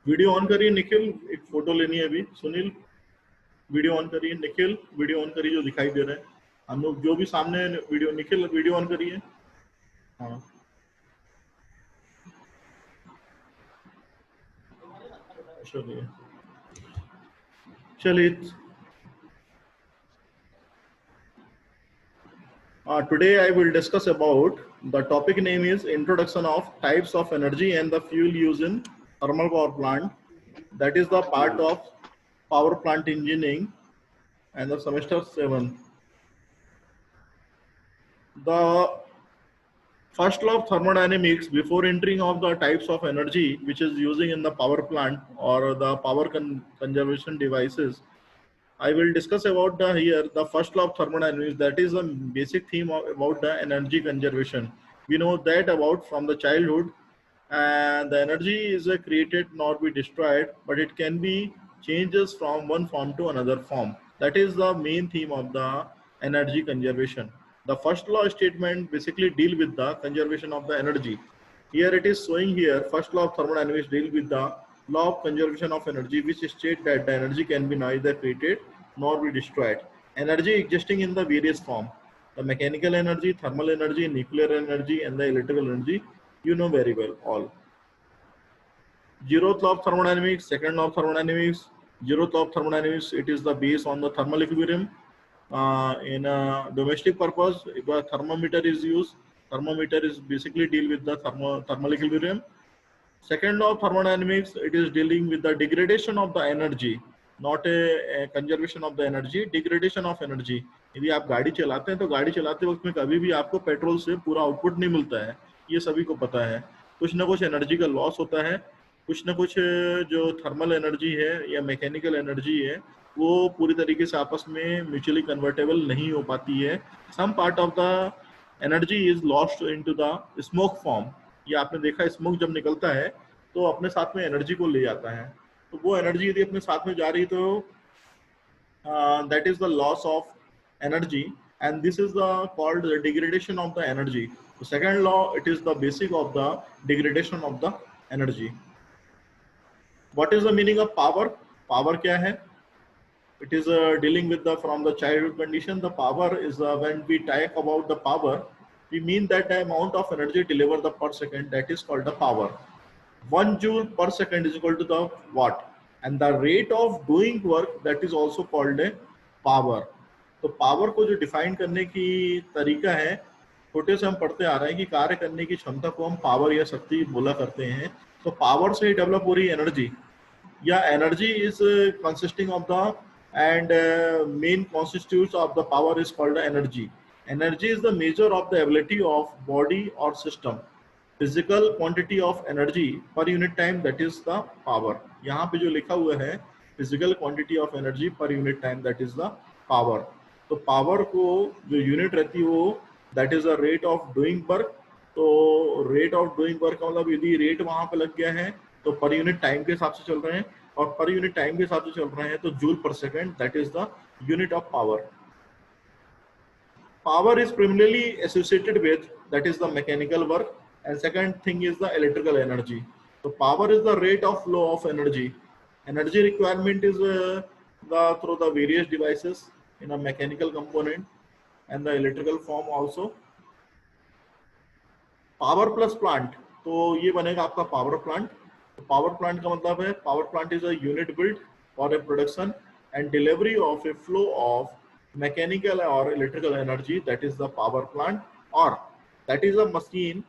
Video on करिए निखिल, एक photo लेनी है अभी। सुनील वीडियो ऑन करिए, निखिल वीडियो ऑन करिए, जो दिखाई दे रहा है हम लोग जो भी सामने वीडियो, निखिल वीडियो ऑन करिए। हाँ चलिए चलिए। Today I will discuss about the topic name is introduction of types of energy and the fuel used in thermal power plant. That is the part of power plant engineering and the semester 7. The first law of thermodynamics before entering of the types of energy which is using in the power plant or the power conservation devices. I will discuss about the here the first law of thermodynamics, that is a basic theme about the energy conservation. We know that about from the childhood, and the energy is created, not be destroyed, but it can be changes from one form to another form. That is the main theme of the energy conservation. The first law statement basically deal with the conservation of the energy. Here it is showing here first law of thermodynamics deal with the law of conservation of energy, which state that the energy can be neither created nor be destroyed. Energy existing in the various form: the mechanical energy, thermal energy, nuclear energy, and the electrical energy. You know very well all. Zeroth law of thermodynamics, second law of thermodynamics. Zeroth law of thermodynamics, it is the base on the thermal equilibrium. In a domestic purpose, if a thermometer is used, thermometer is basically deal with the thermal equilibrium. Second law of thermodynamics, it is dealing with the degradation of the energy, not a conservation of the energy, degradation of energy. यदि आप गाड़ी चलाते हैं तो गाड़ी चलाते वक्त में कभी भी आपको पेट्रोल से पूरा आउटपुट नहीं मिलता है, ये सभी को पता है। कुछ ना कुछ एनर्जी का लॉस होता है, कुछ ना कुछ जो थर्मल एनर्जी है या मैकेनिकल एनर्जी है वो पूरी तरीके से आपस में म्यूचुअली कन्वर्टेबल नहीं हो पाती है। Some part of the energy is lost into the smoke form. ये आपने देखा, स्मोक जब निकलता है तो अपने साथ में एनर्जी को ले जाता है, तो वो एनर्जी यदि अपने साथ में जा रही तो that is the loss of energy, and this is the called the degradation of the energy. The second law, it is the basic of the degradation of the energy. What is the meaning of power? Power क्या है? It is dealing with the from the childhood condition. The power is when we talk about the power, we mean that the amount of energy delivered the per second, that is called the power. 1 joule per second is equal to the watt, and the rate of doing work, that is also called a power. तो power को जो define करने की तरीका है, छोटे से हम पढ़ते आ रहे हैं कि कार्य करने की क्षमता को हम पावर या शक्ति बोला करते हैं। तो पावर से ही डेवलप हो रही एनर्जी, या energy is consisting of the and main constitutes of the power is called energy. Energy is the measure of the ability of body or system, physical quantity of energy per unit time, that is the power. यहाँ पे जो लिखा हुआ है physical quantity of energy per unit time, that is the power. तो power को जो unit रहती है वो that is the rate of doing work. तो rate of doing work का मतलब यदि रेट वहां पे लग गया है तो पर यूनिट टाइम के हिसाब से चल रहे हैं, और पर यूनिट टाइम के हिसाब से चल रहे हैं तो जूल पर second, that is the unit of power. Power is primarily associated with, that is the mechanical work, and second thing is the electrical energy. So power is the rate of flow of energy. Energy requirement is through the various devices in a mechanical component and the electrical form also. Power plus plant, तो ये बनेगा आपका power plant. Power plant का मतलब है power plant is a unit build for a production and delivery of a flow of mechanical और electrical energy, that is the power plant. और that is a machine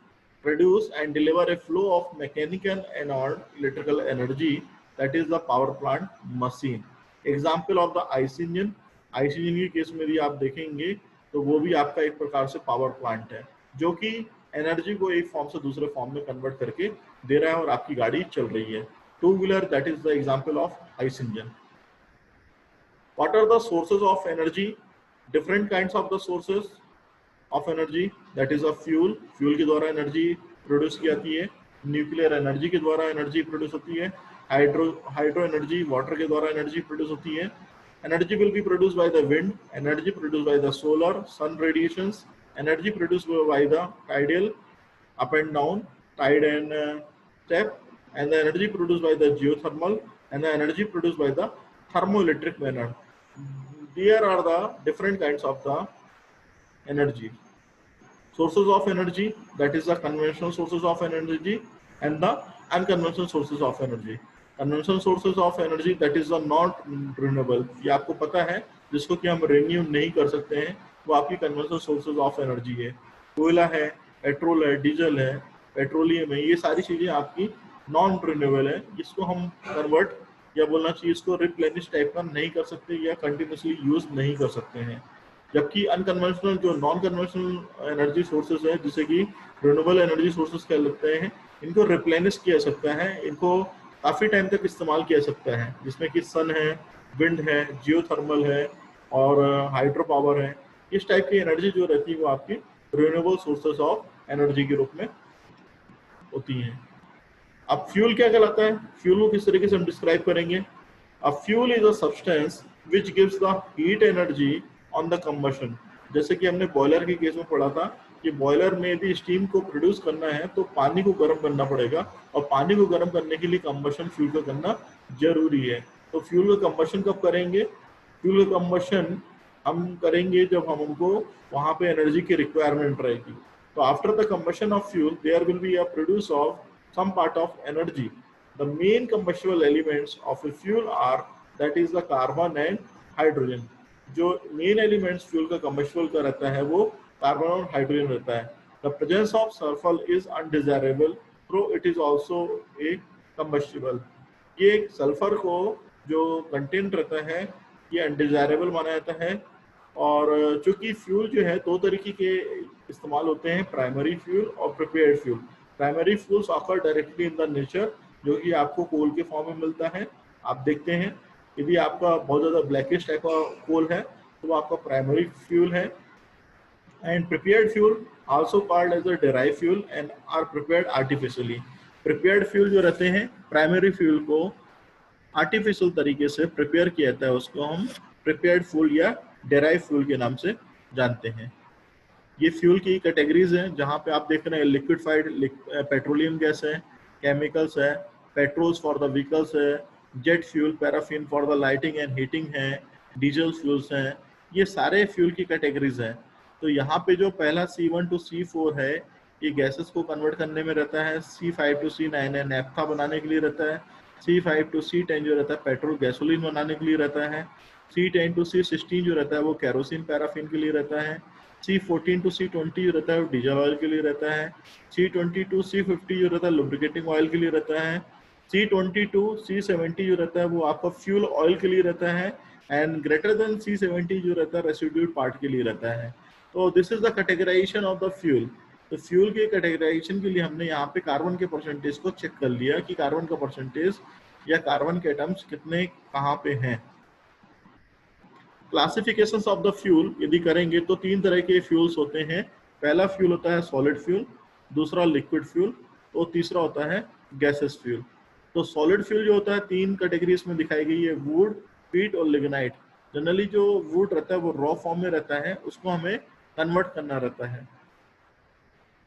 produce and deliver a flow of mechanical and और electrical energy, that is the power plant machine. Example of the IC engine, IC engine के case में भी आप देखेंगे तो वो भी आपका एक प्रकार से पावर प्लांट है, जो कि एनर्जी को एक फॉर्म से दूसरे फॉर्म में कन्वर्ट करके दे रहा है और आपकी गाड़ी चल रही है. Two wheeler, that is the example of ICE engine. What are the sources of energy? Different kinds of the sources of energy, that is a fuel, fuel के द्वारा एनर्जी प्रोड्यूस की जाती है. न्यूक्लियर एनर्जी के द्वारा energy produce होती है. Hydro energy, water के द्वारा एनर्जी प्रोड्यूस होती है. Energy will be produce by the wind, energy produce by the solar sun radiations, energy produced by the tidal up and down, tide and step, and the energy produced by the geothermal and the energy produced by the thermoelectric manner. There are the different kinds of the energy. Sources of energy, that is the conventional sources of energy, and the unconventional sources of energy. Conventional sources of energy, that is the not renewable, ये आपको पता है, जिसको कि हम renew नहीं कर सकते हैं, वो आपकी कन्वेंशनल सोर्सेज ऑफ एनर्जी है. कोयला है, पेट्रोल है, डीजल है, पेट्रोलियम है, ये सारी चीजें आपकी नॉन रिन्यूएबल है, जिसको हम कन्वर्ट या बोलना चाहिए इसको रिप्लेनिश टाइप का नहीं कर सकते या कंटिन्यूसली यूज नहीं कर सकते हैं. जबकि अनकन्वेंशनल जो नॉन कन्वेंशनल एनर्जी सोर्सेज है, जैसे कि रिन्यूएबल एनर्जी सोर्सेज कह लगते हैं, इनको रिप्लेनिश किया जा सकता है, इनको काफी टाइम तक इस्तेमाल किया जा सकता है, जिसमें कि सन है, विंड है, जियोथर्मल है और हाइड्रो पावर है. इस टाइप की एनर्जी जो रहती है वो आपकी रिन्यूएबल सोर्सेज ऑफ एनर्जी के रूप में होती है. अब फ्यूल क्या कहलाता है, फ्यूल को किस तरीके से हम डिस्क्राइब करेंगे. A fuel is a substance which gives the heat energy on the combustion. जैसे कि हमने बॉयलर के केस में पढ़ा था कि बॉयलर में यदि स्टीम को प्रोड्यूस करना है तो पानी को गर्म करना पड़ेगा, और पानी को गर्म करने के लिए कंबशन फ्यूल का करना जरूरी है. तो फ्यूल का कंबशन कब करेंगे, फ्यूल का कंबशन हम करेंगे जब हमको वहां पे एनर्जी की रिक्वायरमेंट रहेगी. तो after the combustion of fuel there will be a produce of some part of energy. The main combustible elements of a fuel are, that is the carbon and hydrogen. जो main elements fuel का combustible का रहता है वो carbon और hydrogen रहता है. The presence of sulfur is undesirable, though it is also a combustible. ये सल्फर को जो कंटेंट रहता है ये अनडिजायरेबल माना जाता है. और चूंकि फ्यूल जो है दो तरीके के इस्तेमाल होते हैं, प्राइमरी फ्यूल और prepared fuel. Primary fuels occur directly in the nature, जो कि आपको कोल के फॉर्म में मिलता है. आप देखते हैं यदि आपका बहुत ज़्यादा ब्लैकिश टाइप का कोल है तो वो आपका प्राइमरी फ्यूल है. And prepared fuel also called as a derive fuel and are prepared artificially. Prepared fuel जो रहते हैं, प्राइमरी फ्यूल को आर्टिफिशियल तरीके से प्रिपेयर किया जाता है, उसको हम प्रिपेयर्ड फ्यूल या डेराइव फ्यूल के नाम से जानते हैं. ये फ्यूल की कैटेगरीज हैं, जहाँ पे आप देख रहे हैं लिक्विडफाइड पेट्रोलियम गैस है, केमिकल्स है, पेट्रोल्स फॉर द व्हीकल्स है, jet fuel, paraffin for the lighting and heating है, डीजल फ्यूल्स हैं. ये सारे फ्यूल की कैटेगरीज हैं. तो यहाँ पे जो पहला C1 to C4 है, ये गैसेस को कन्वर्ट करने में रहता है. C5 to C9 है, नेफ्था बनाने के लिए रहता है. C5 to C10 जो रहता है पेट्रोल गैसोलीन बनाने के लिए रहता है. C10 to C16 जो रहता है वो कैरोसिन पैराफिन के लिए रहता है. C14 to C20 जो रहता है वो डीजल ऑयल के लिए रहता है. C20 to C50 जो रहता है लुब्रिकेटिंग ऑयल के लिए रहता है. C20 to C70 जो रहता है वो आपका फ्यूल ऑयल के लिए रहता है. एंड ग्रेटर देन C70 जो रहता है रेसिड्यूल पार्ट के लिए रहता है. तो this is the categorization of the fuel. तो फ्यूल के कैटेगराइजेशन के लिए हमने यहाँ पे कार्बन के परसेंटेज को चेक कर लिया कि कार्बन का परसेंटेज या कार्बन के एटम्स कितने कहाँ पे हैं. क्लासिफिकेशंस ऑफ द फ्यूल यदि करेंगे तो तीन तरह के फ्यूल्स होते हैं. पहला फ्यूल होता है सॉलिड फ्यूल, दूसरा लिक्विड फ्यूल, तो तीसरा होता है गैसेस फ्यूल. तो सॉलिड फ्यूल जो होता है तीन कैटेगरीज में दिखाई गई है, वुड, पीट और लिग्नाइट. जनरली जो वुड रहता है वो रॉ फॉर्म में रहता है, उसको हमें कन्वर्ट करना रहता है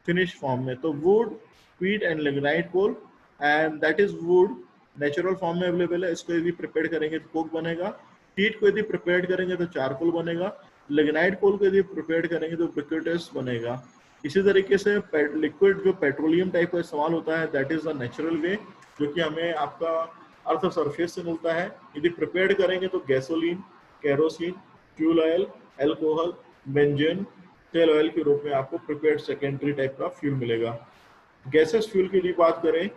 फिनिश फॉर्म में. तो wood, peat and lignite coal, and that is wood natural form में अवेलेबल है. इसको यदि प्रिपेयर करेंगे तो कोक बनेगा. पीट को यदि प्रिपेयर करेंगे तो चारकोल बनेगा. लिग्नाइट कोल को यदि प्रिपेयर करेंगे तो ब्रिक्यूटेस बनेगा. इसी तरीके से लिक्विड जो पेट्रोलियम टाइप का इस्तेमाल होता है, that is the natural way, जो कि हमें आपका अर्थ सरफेस से मिलता है. यदि प्रिपेयर करेंगे तो gasoline, kerosene, fuel oil, alcohol, benzene, तेल ऑयल के रूप में आपको प्रिपेयर्ड सेकेंडरी टाइप का फ्यूल मिलेगा. गैसेस फ्यूल की यदि बात करें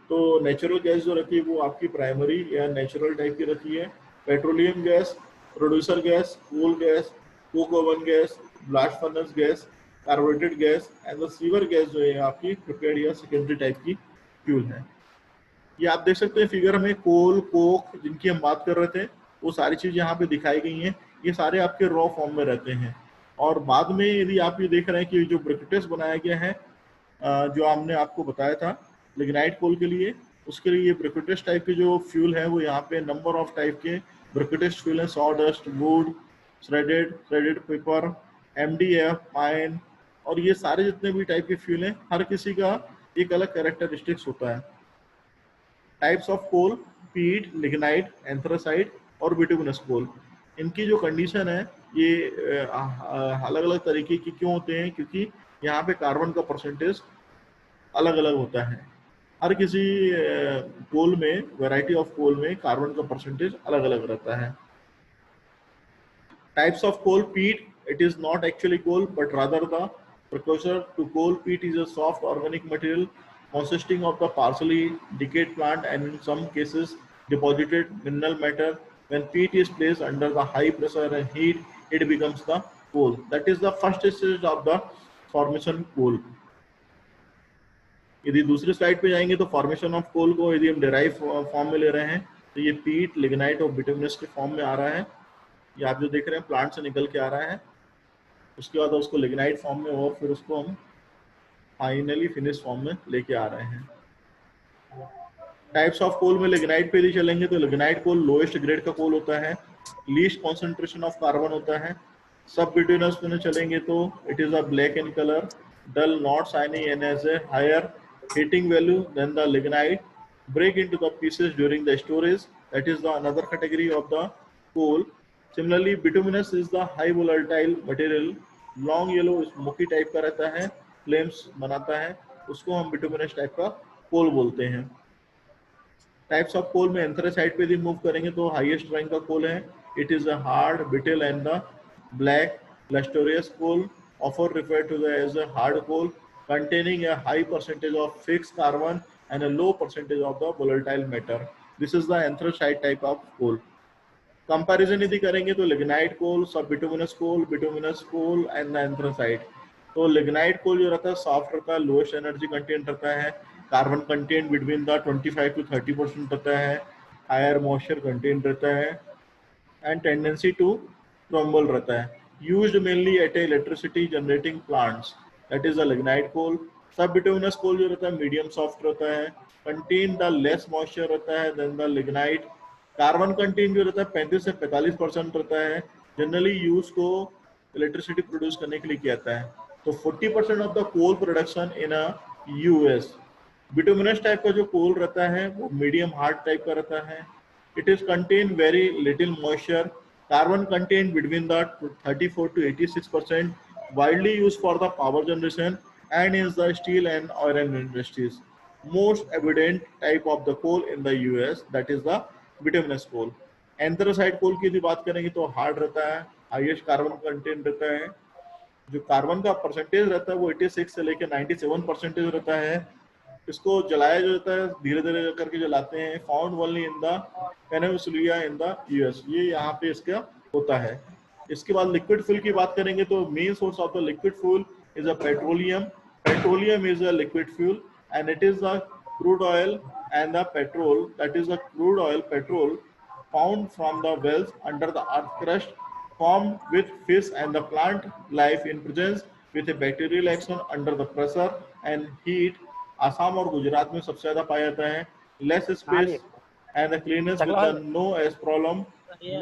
तो नेचुरल गैस जो रहती है वो आपकी प्राइमरी या नेचुरल टाइप की रहती है. Petroleum gas, producer gas, coal gas, coke oven gas, blast furnace gas, carbureted gas and the sewer gas जो है आपकी प्रिपेयर्ड या सेकेंडरी टाइप की फ्यूल है. ये आप देख सकते हैं फिगर में कोल, कोक जिनकी हम बात कर रहे थे वो सारी चीज यहाँ पे दिखाई गई हैं. ये सारे आपके रॉ फॉर्म में रहते हैं. और बाद में यदि आप ये देख रहे हैं कि जो ब्रिक्यूटेस बनाया गया है, जो हमने आपको बताया था लिग्नाइट कोल के लिए, उसके लिए ब्रिक्यूटेस टाइप के जो फ्यूल है वो यहाँ पे नंबर ऑफ टाइप के ब्रिक्यूटेस फ्यूल है. Sawdust, would, threaded paper, MDF, pine, और ये सारे जितने भी टाइप के फ्यूल हैं हर किसी का एक अलग कैरेक्टरिस्टिक्स होता है. टाइप्स ऑफ कोल, पीट, लिग्नाइट, एंथ्रासाइट और बिटुमिनस कोल। इनकी जो कंडीशन है ये अलग अलग तरीके की क्यों होते हैं, क्योंकि यहाँ पे कार्बन का परसेंटेज अलग अलग होता है। हर किसी कोल में, वैरायटी ऑफ कोल में कार्बन का परसेंटेज अलग अलग रहता है। Types of coal peat, it is not actually coal but rather the precursor to coal. Peat is a soft organic material consisting of the partially decayed plant and in some cases deposited mineral matter. When peat is placed under the high pressure and heat, it becomes the coal. That is the first stage of the formation coal. यदि दूसरी slide पे जाएंगे तो formation of coal को यदि हम derive form में ले रहे हैं तो ये पीट, लिग्नाइट और बिटुमिनस के फॉर्म में आ रहा है। ये आप जो देख रहे हैं प्लांट से निकल के आ रहा है, उसके बाद उसको लिग्नाइट फॉर्म में और फिर उसको हम फाइनली फिनिश फॉर्म में लेके आ रहे हैं। टाइप्स ऑफ कोल में लिग्नाइट पे यदि चलेंगे तो लिग्नाइट कोल लोएस्ट ग्रेड का कोल होता है, लीस्ट कॉन्सेंट्रेशन ऑफ कार्बन होता है। सब बिटुमिनस में चलेंगे तो it is a black in colour, dull, not shiny and has a higher heating value than the lignite, break into the pieces during the storage. That is the another category of the coal. Similarly, bituminous is the high volatile material, long yellow smoky type का रहता है, flames बनाता है, उसको हम bituminous type का कोल बोलते हैं। टाइप्स ऑफ कोल में एंथ्रासाइट पे भी मूव करेंगे तो हाईएस्ट रैंक का कोल है। It is a hard, brittle and the black lustrous coal, often referred to as a hard coal, containing a high percentage of fixed carbon and a low percentage of the volatile matter. This is the anthracite type of coal. Comparison यदि करेंगे तो lignite coal, sub bituminous coal and anthracite. तो lignite कोल जो रहता है soft रहता है, lowest energy content रहता है, carbon content between the 25 to 30% रहता है, हायर मॉइस्चर कंटेंट रहता है एंड टेंडेंसी टू क्रम्बल रहता है। Used mainly at electricity generating plants, that is the lignite coal. Sub bituminous कोल जो रहता है मीडियम सॉफ्ट रहता है, कंटेन द लेस मॉइस्चर रहता है then the lignite. Carbon content जो रहता है 35 से 45% रहता है, जनरली यूज को इलेक्ट्रिसिटी प्रोड्यूस करने के लिए किया जाता है। तो 40% of the coal production in a US. Bituminous type का जो कोल रहता है वो मीडियम हार्ड टाइप का रहता है। It is contain very little moisture, carbon content between the 34 to 86%, widely used for the power generation and in the steel and iron industries. Most evident type of the coal in the US, that is the bituminous coal. Anthracite coal की यदि बात करेंगे तो hard रहता है, highest carbon content रहता है, जो कार्बन का परसेंटेज रहता है वो 86 से लेकर 97% रहता है। इसको जलाया जाता है, धीरे धीरे करके जलाते हैं। Found only in the peninsula in the US, ये यहाँ पे इसका होता है। इसके बाद लिक्विड फ्यूल की बात करेंगे तो main source of the liquid fuel is a petroleum. Petroleum is a liquid fuel and it is the crude oil and the petrol, that is the crude oil petrol found from the wells under the earth crust, formed with fish and the plant life in presence with a bacterial action under the pressure and heat. Assam और गुजरात में सबसे ज्यादा पाया जाता है। Less space and the cleanness with the no as problem,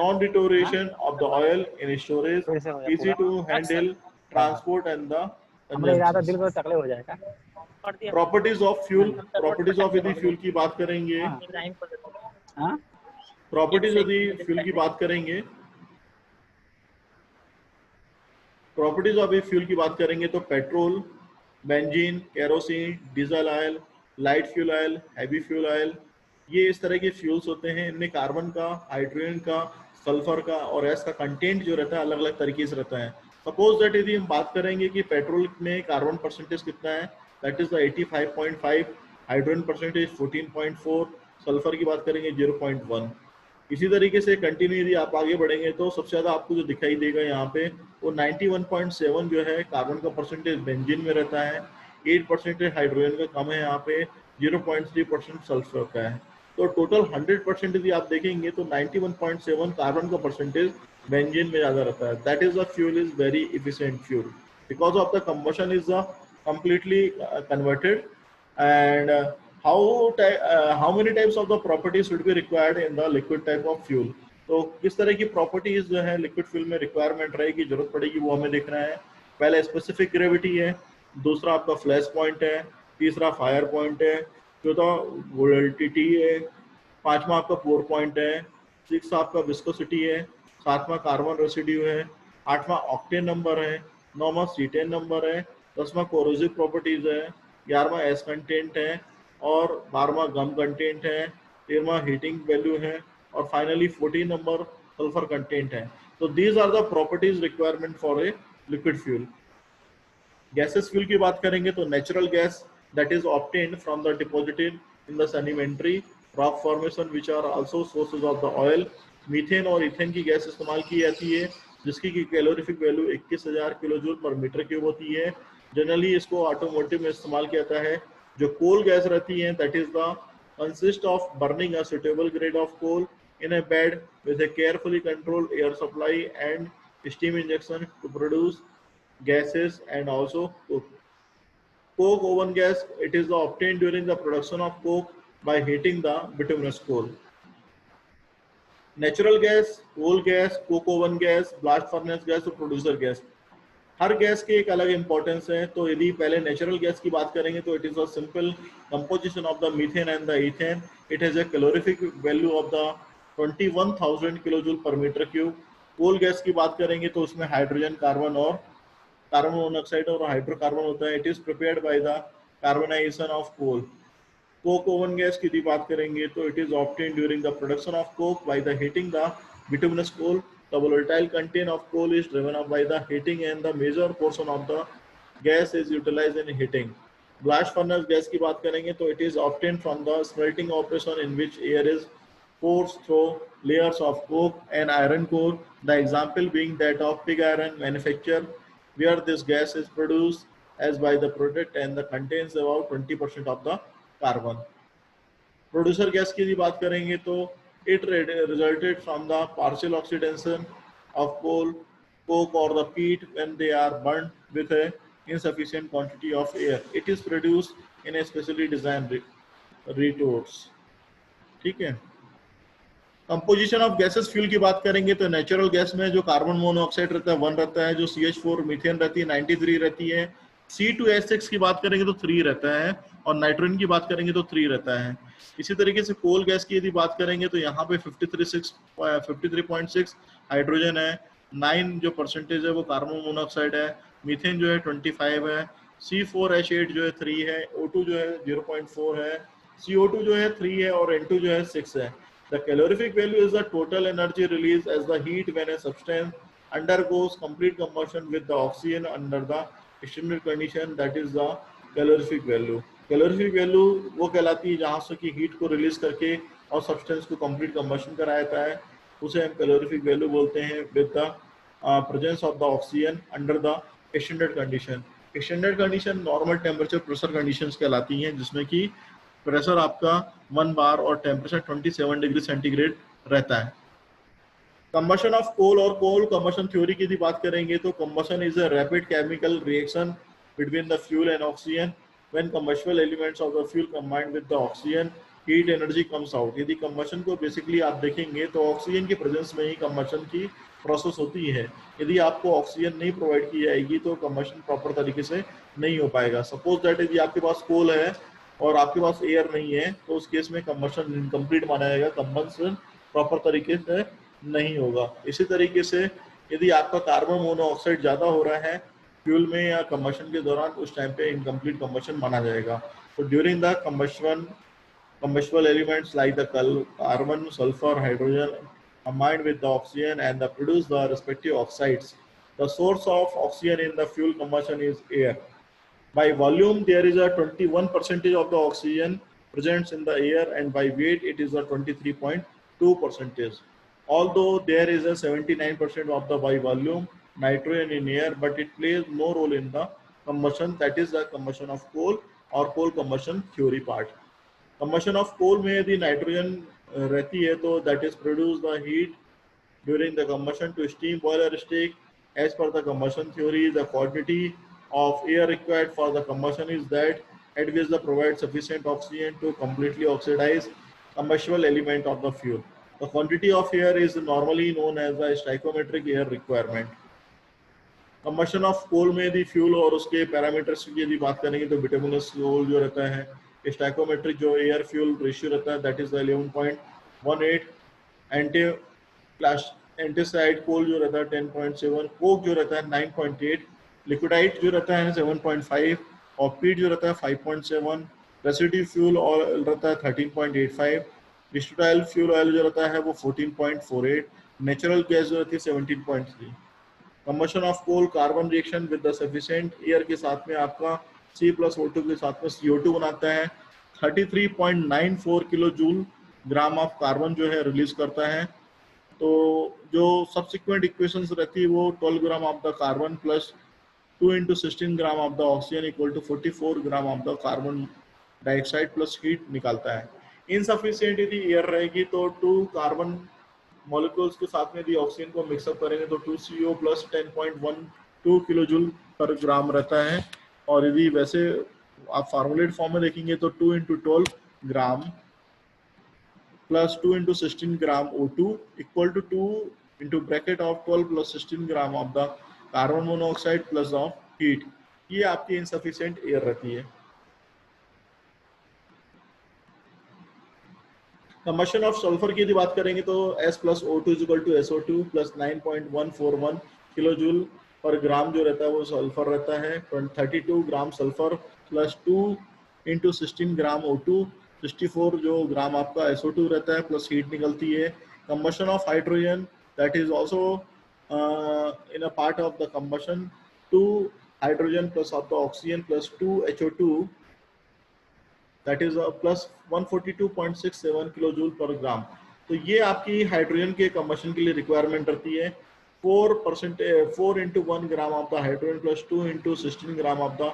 non deterioration of the oil in storage, easy to handle, transport and the consumption. Properties of fuel, properties of यदि fuel की बात करेंगे, प्रॉपर्टीज यदि fuel की बात करेंगे, properties of fuel की बात करेंगे तो petrol, benzene, kerosene, diesel oil, light fuel oil, heavy fuel oil, ये इस तरह के फ्यूल्स होते हैं। इनमें कार्बन का, हाइड्रोजन का, सल्फर का और एस का कंटेंट जो रहता है अलग अलग तरीके से रहता है। सपोज दैट यदि हम बात करेंगे कि पेट्रोल में कार्बन परसेंटेज कितना है, that is the 85.5, hydrogen percentage 14.4, sulphur की बात करेंगे 0.1। इसी तरीके से कंटिन्यू यदि आप आगे बढ़ेंगे तो सबसे ज्यादा आपको जो दिखाई देगा यहाँ पे वो 91.7 जो है कार्बन का परसेंटेज बेंजीन में रहता है, 8% हाइड्रोजन का कम है यहाँ पे, 0.3% सल्फर का है। तो टोटल 100% यदि आप देखेंगे तो 91.7 कार्बन का परसेंटेज बेंजीन में ज्यादा रहता है। That is the fuel is very efficient fuel because of the combustion is the completely converted. And how many types of the properties should be required in the liquid type of fuel? तो किस तरह की properties जो है liquid fuel में requirement रहेगी, जरूरत पड़ेगी, वो हमें देखना है। पहला स्पेसिफिक ग्रेविटी है, दूसरा आपका फ्लैश पॉइंट है, तीसरा फायर पॉइंट है, चौथा वोलेटिलिटी है, पांचवा आपका पोर पॉइंट है, सिक्स आपका विस्कोसिटी है, सातवां कार्बन रेसिड्यू है, आठवां ऑक्टेन नंबर है, नौवां सीटेन नंबर है, दसवां कोरोसिव प्रॉपर्टीज है, ग्यारहवां एस कंटेंट है और बारहवां गम कंटेंट है, तेरहवां हीटिंग वैल्यू है और फाइनली 14 नंबर सल्फर कंटेंट है। तो these are the properties requirement for a liquid fuel. Gases fuel की बात करेंगे तो natural gas that is obtained from the deposited in the sedimentary rock formation which are also sources of the oil. Methane और ethane की gas इस्तेमाल की जाती है जिसकी की calorific value 21,000 kilo joule per metre cube होती है। जनरली इसको ऑटोमोटिव में इस्तेमाल किया जाता है। जो कोल गैस रहती है that is the consist of burning a suitable grade of coal in a bed with a carefully controlled air supply and steam injection to produce gases and also coke. Coke oven gas, it is obtained during the production of coke by heating the bituminous coal. Natural gas, coal gas, coke oven gas, blast furnace gas और producer gas. हर gas के एक अलग importance है। तो यदि पहले natural gas की बात करेंगे तो it is a simple composition of the methane and the ethane. It has a calorific value of the 21,000 kilo joule per metre cube. Coal gas की बात करेंगे तो उसमें हाइड्रोजन, कार्बन और कार्बन मोनोऑक्साइड और हाइड्रोकार्बन होता है। It is prepared by the carbonization of coal. Coke oven gas की बात करेंगे तो it is obtained during the production of coke by the heating the bituminous coal. The volatile content of coal is driven up by the heating and the major portion of the gas is utilized in heating. Blast furnace gas की बात करेंगे तो it is obtained from the smelting operation in which air is forced through layers of coke and iron core. The example being that of pig iron manufacture where this gas is produced as by the product and the contains about 20% of the carbon. Producer gas की बात करेंगे तो it resulted from the partial oxidation of coal, coke or the peat when they are burnt with a insufficient quantity of air. It is produced in a specially designed retorts. ठीक है। Composition of gases fuel की बात करेंगे तो natural gas में जो carbon monoxide रहता है 1 रहता है, जो CH4 मीथेन रहती है 93 रहती है, C2H6 की बात करेंगे तो 3 रहता है और नाइट्रोजन की बात करेंगे तो 3 रहता है। इसी तरीके से कोल गैस की यदि बात करेंगे तो यहाँ पे 53.6 हाइड्रोजन है, 9 जो परसेंटेज है वो कार्बन मोनोऑक्साइड है, मीथेन जो है 25 है, C4H8 जो है 3 है, O2 जो है 0.4 है, CO2 जो है 3 है और N2 जो है 6 है। The calorific value is the total energy released as the heat when a substance undergoes complete combustion with the oxygen under the extended condition, that is the calorific value. Calorific value वो कहलाती है जहाँ से कि heat को release करके और substance को कंप्लीट कंबशन कराया जाता है, उसे हम कैलोरीफिक वैल्यू बोलते हैं with the presence of the oxygen under the extended condition. Extended condition normal temperature pressure conditions कहलाती हैं जिसमें कि प्रेशर आपका 1 बार और टेम्परेचर 27 डिग्री सेंटीग्रेड रहता है। कंबशन ऑफ कोल और कोल कंबशन थ्योरी की बात करेंगे तो combustion is a rapid chemical reaction between the fuel and oxygen. When combustible elements of the fuel combined with the oxygen heat energy comes out. यदि combustion को basically आप देखेंगे तो ऑक्सीजन की प्रेजेंस में ही कंबशन की प्रोसेस होती है। यदि आपको ऑक्सीजन नहीं प्रोवाइड की जाएगी तो कंबशन प्रॉपर तरीके से नहीं हो पाएगा। सपोज दैट यदि आपके पास कोल है और आपके पास एयर नहीं है तो उस केस में कंबशन इनकम्प्लीट माना जाएगा, कंबशन प्रॉपर तरीके से नहीं होगा। इसी तरीके से यदि आपका कार्बन मोनोऑक्साइड ज्यादा हो रहा है फ्यूल में या कंबशन के दौरान, उस टाइम पे इनकम्प्लीट कंबशन माना जाएगा। तो during the combustion combustible elements like the carbon, sulfur, hydrogen combined with the oxygen and produce the respective oxides. The source of oxygen in the fuel combustion is air. By volume, there is a 21% of the oxygen present in the air, and by weight, it is a 23.2%. Although there is a 79% of the by volume nitrogen in air, but it plays no role in the combustion, that is the combustion of coal or coal combustion theory part. Combustion of coal में यदि nitrogen रहती है तो that is produce the heat during the combustion to steam boiler stick. As per the combustion theory, the quantity of air required for the combustion is that at which the provide sufficient oxygen to completely oxidize combustible element of the fuel. The quantity of air is normally known as the stoichiometric air requirement. Combustion of coal में यदि fuel और उसके parameters की यदि बात करेंगे तो bituminous कोल जो रहता है स्टैकोमेट्रिक जो एयर फ्यूल रेशियो रहता है दैट इज 11.18, एंटी एंटीसाइड कोल जो रहता है 10.7, कोक जो रहता है 9.8, लिक्विडाइट जो रहता है 7.5, और पीट जो रहता है 5.7, रेसिड्यू फ्यूल ऑयल रहता है 13.85, डिस्टिल्ड फ्यूल ऑयल जो रहता है वो 14.48, नेचुरल गैस जो रहती है 17.3। Combustion of coal carbon reaction with the sufficient air के साथ में आपका C+O2 के साथ में CO2 बनाता है, 33.94 kilo joule gram of carbon जो है रिलीज करता है। तो जो सब्सिक्वेंट इक्वेशंस रहती है वो 12 gram of the carbon plus 2 into 16 gram of the oxygen equal to 44 gram of the carbon dioxide plus heat निकालता है। इनसफिशिएंट यदि एयर रहेगी तो 2 कार्बन मॉलिक्यूल्स के साथ में यदि ऑक्सीजन को मिक्सअप करेंगे तो 2CO plus 10.12 kilo joule per ग्राम रहता है। और यदि वैसे आप फार्मूलेट फॉर्म में देखेंगे तो 2 into 12 gram plus 2 into 16 gram O2 equal to 2 into bracket of 12 plus 16 gram of the carbon monoxide plus of heat। ये आपकी insufficient air रहती है। कंबशन ऑफ सल्फर की यदि बात करेंगे तो S plus O2 is equal to SO2 plus 9.141 kilo joule per gram जो रहता है वो सल्फर रहता है। 32 ग्राम सल्फर प्लस 2 into 16 ग्राम O2, 64 जो ग्राम आपका SO2 रहता है प्लस हीट निकलती है। Combustion of hydrogen that is also in a part of the combustion, 2 hydrogen plus of the oxygen plus 2 HO2 that is plus 142.67 kilo joule per gram. तो ये आपकी hydrogen के कंबशन के लिए रिक्वायरमेंट रहती है। 4 into 1 gram of the hydrogen plus 2 into 16 gram of the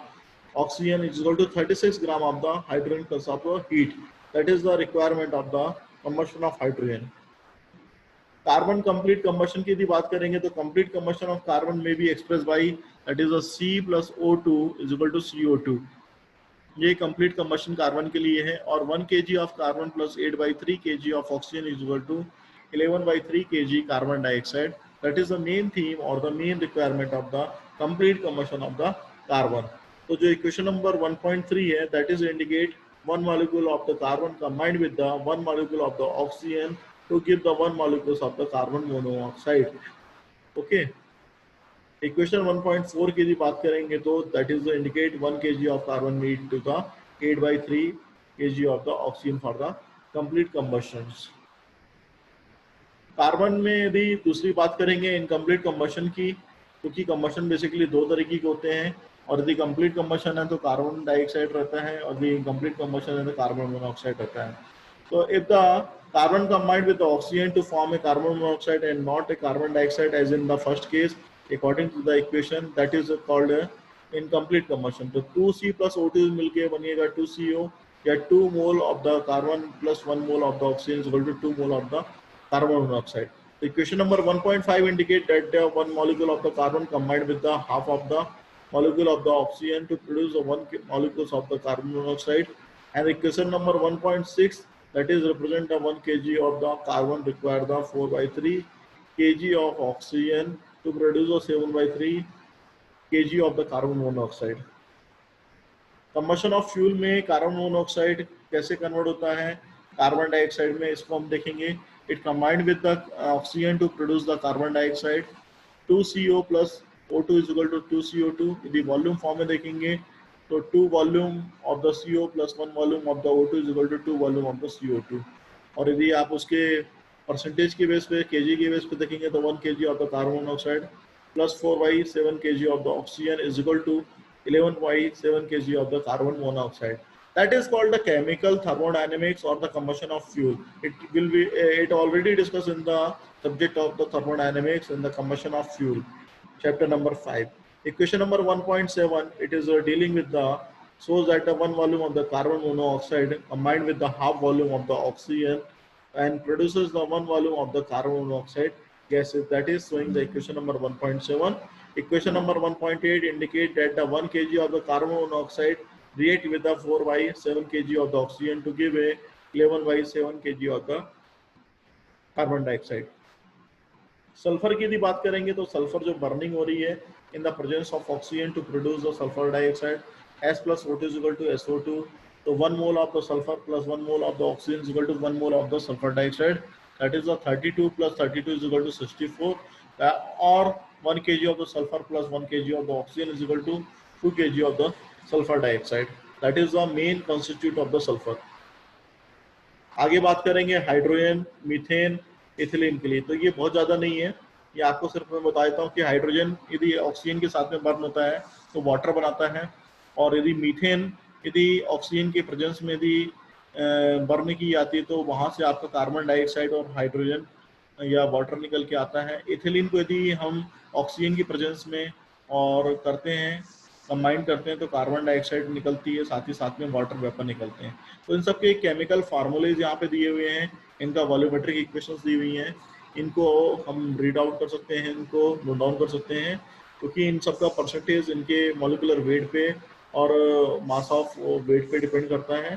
oxygen is equal to 36 gram of the hydrogen plus of the heat. That is the requirement of the combustion of hydrogen. Carbon complete combustion की यदि बात करेंगे तो complete combustion of carbon में भी express by that is C+O2 is equal to CO2। ये complete combustion carbon के लिए है। और 1 kg of carbon plus 8/3 kg of oxygen is equal to 11/3 kg carbon dioxide. That is the main theme और the main requirement of the complete combustion of the carbon. तो जो equation number 1.3 है that is indicate one molecule of the carbon combined with the one molecule of the oxygen to give the one molecules of the carbon monoxide। okay, equation 1.4 की बात करेंगे तो that is indicate 1 kg of carbon meet to the 8/3 kg of the oxygen for the complete combustion. Carbon में यदि दूसरी बात करेंगे incomplete combustion की, क्योंकि कंबशन बेसिकली दो तरीके के होते हैं, और यदि कंप्लीट कंबशन है तो कार्बन डाइऑक्साइड रहता है, और यदि इनकम्प्लीट कंबशन है तो कार्बन मोनोऑक्साइड रहता है। तो if the carbon combined with the oxygen to form a carbon monoxide and not a carbon dioxide as in the first case according to the equation that is called incomplete combustion। तो 2C plus O2 मिलके बनिएगा 2CO, या 2 mole of the carbon plus 1 mole of the oxygen is equal to 2 mole of the carbon monoxide। So equation number 1.5 indicate that one molecule of the carbon combined with the half of the molecule of the oxygen to produce the 1 molecules of the carbon monoxide। and equation number 1.6 that is represent the 1 kg of the carbon require the 4/3 kg of oxygen to produce the 7/3 kg of the carbon monoxide। Combustion of fuel में carbon monoxide कैसे convert होता है carbon dioxide में, इसको हम देखेंगे। It combined with the oxygen to produce the carbon dioxide. 2CO plus O2 is equal to 2CO2। यदि volume form में देखेंगे तो 2 volume of the CO plus 1 volume of the O2 is equal to 2 volume of the CO2। और यदि आप उसके percentage के base पे केजी के बेस पे देखेंगे तो 1 kg of the carbon monoxide plus 4/7 kg of the oxygen is equal to 11/7 kg of the carbon monoxide। That is called the chemical thermodynamics or the combustion of fuel। It already discussed in the subject of the thermodynamics in the combustion of fuel, chapter number 5। Equation number 1.7 it is dealing with the shows that the 1 volume of the carbon monoxide combined with the half volume of the oxygen and produces the 1 volume of the carbon monoxide gases। That is showing the equation number 1.7। Equation number 1.8 indicate that the 1 kg of the carbon monoxide react with the 4/7 kg of the oxygen to give a 11/7 kg of the carbon dioxide। Sulphur की यदि बात करेंगे तो sulphur जो burning हो रही है in the presence of oxygen to produce the sulphur dioxide S plus O2 is equal to SO2। तो 1 mole of the sulfur plus 1 mole of the oxygen is equal to 1 mole of the sulfur dioxide. That is the 32 plus 32 is equal to 64. Or 1 kg of the sulfur plus 1 kg of the oxygen is equal to 2 kg of the sulfur dioxide. That is the main constituent of the sulfur. आगे बात करेंगे hydrogen, methane, ethylene के लिए। तो ये बहुत ज़्यादा नहीं है, ये आपको सिर्फ मैं बता देता हूँ कि हाइड्रोजन यदि ऑक्सीजन के साथ में बर्न होता है तो वाटर बनाता है, और यदि मीथेन यदि ऑक्सीजन के प्रेजेंस में यदि बर्न की जाती है तो वहाँ से आपका कार्बन डाइऑक्साइड और हाइड्रोजन या वाटर निकल के आता है। इथिलीन को यदि हम ऑक्सीजन की प्रेजेंस में और करते हैं, कंबाइन करते हैं, तो कार्बन डाइऑक्साइड निकलती है, साथ ही साथ में वाटर वेपर निकलते हैं। तो इन सब के केमिकल फार्मूलेज यहाँ पे दिए हुए हैं, इनका वॉल्यूमेट्रिक इक्वेशंस दी हुई हैं, इनको हम रीड आउट कर सकते हैं, इनको नोट डाउन कर सकते हैं, क्योंकि इन सब का परसेंटेज इनके मॉलिक्यूलर वेट पे और मास ऑफ वेट पे डिपेंड करता है।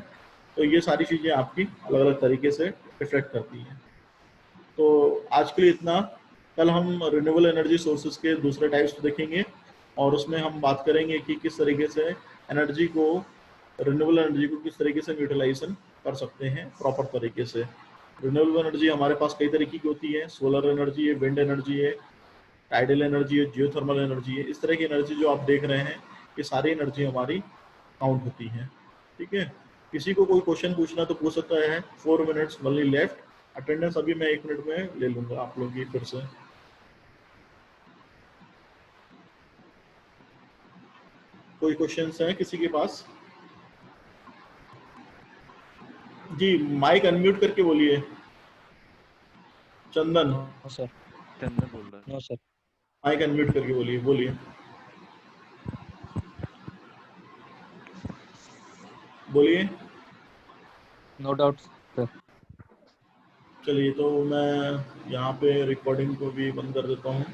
तो ये सारी चीज़ें आपकी अलग अलग तरीके से इफेक्ट करती हैं। तो आज के लिए इतना। कल हम रिन्यूएबल एनर्जी सोर्सेज के दूसरे टाइप्स देखेंगे, और उसमें हम बात करेंगे कि किस तरीके से एनर्जी को, रिन्यूएबल एनर्जी को किस तरीके से यूटिलाइजेशन कर सकते हैं प्रॉपर तरीके से। रिन्यूएबल एनर्जी हमारे पास कई तरीके की होती है, सोलर एनर्जी है, विंड एनर्जी है, टाइडल एनर्जी है, जियोथर्मल एनर्जी है। इस तरह की एनर्जी जो आप देख रहे हैं, ये सारी एनर्जी हमारी काउंट होती है। ठीक है, किसी को कोई क्वेश्चन पूछना तो पूछ सकता है। 4 मिनट्स ओनली लेफ्ट। अटेंडेंस अभी मैं 1 मिनट में ले लूंगा आप लोगों की फिर से। कोई क्वेश्चंस हैं किसी के पास? जी, माइक अनम्यूट करके बोलिए। चंदन। No sir. चंदन बोल रहा है। No sir. माइक अनम्यूट करके बोलिए, बोलिए बोलिए। No doubt sir. चलिए, तो मैं यहाँ पे रिकॉर्डिंग को भी बंद कर देता हूँ।